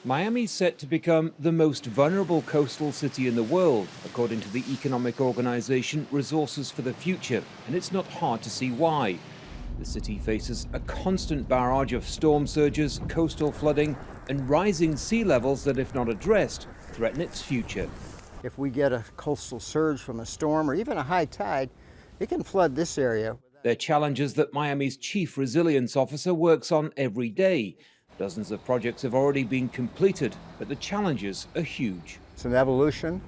Miami's set to become the most vulnerable coastal city in the world, according to the economic organization Resources for the Future, and it's not hard to see why. The city faces a constant barrage of storm surges, coastal flooding, and rising sea levels that, if not addressed, threaten its future. If we get a coastal surge from a storm or even a high tide, it can flood this area. They're challenges that Miami's chief resilience officer works on every day. Dozens of projects have already been completed, but the challenges are huge. It's an evolution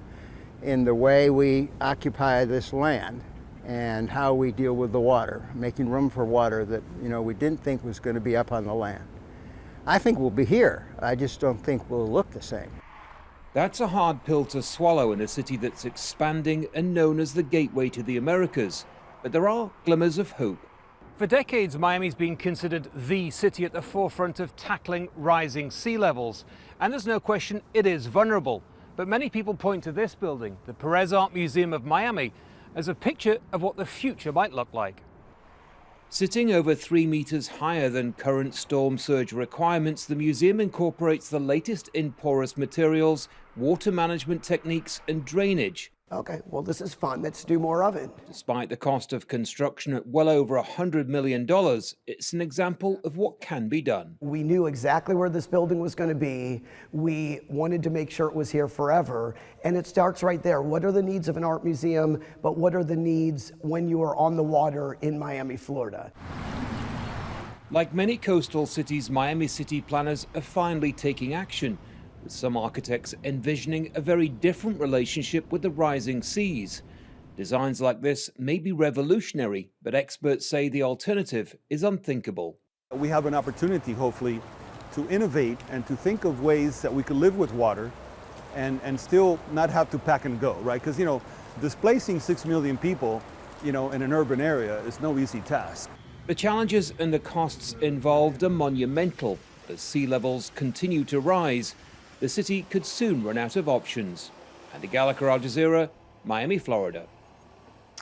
in the way we occupy this land and how we deal with the water, making room for water that, we didn't think was going to be up on the land. I think we'll be here. I just don't think we'll look the same. That's a hard pill to swallow in a city that's expanding and known as the gateway to the Americas. But there are glimmers of hope. For decades, Miami's been considered the city at the forefront of tackling rising sea levels. And there's no question it is vulnerable. But many people point to this building, the PEREZ Art Museum of Miami, as a picture of what the future might look like. Sitting over 3 meters higher than current storm surge requirements, the museum incorporates the latest in porous materials, water management techniques, and drainage. Okay, well, this is fun. Let's do more of it. Despite the cost of construction at well over $100 million, it's an example of what can be done. We knew exactly where this building was going to be. We wanted to make sure it was here forever. And it starts right there. What are the needs of an art museum, but what are the needs when you are on the water in Miami, Florida? Like many coastal cities, Miami city planners are finally taking action, with some architects envisioning a very different relationship with the rising seas. Designs like this may be revolutionary, but experts say the alternative is unthinkable. We have an opportunity, hopefully, to innovate and to think of ways that we could live with water and still not have to pack and go, right? Because, displacing 6 million people, in an urban area is no easy task. The challenges and the costs involved are monumental. As sea levels continue to rise, the city could soon run out of options. Andy Gallacher, Jazeera, Miami, Florida.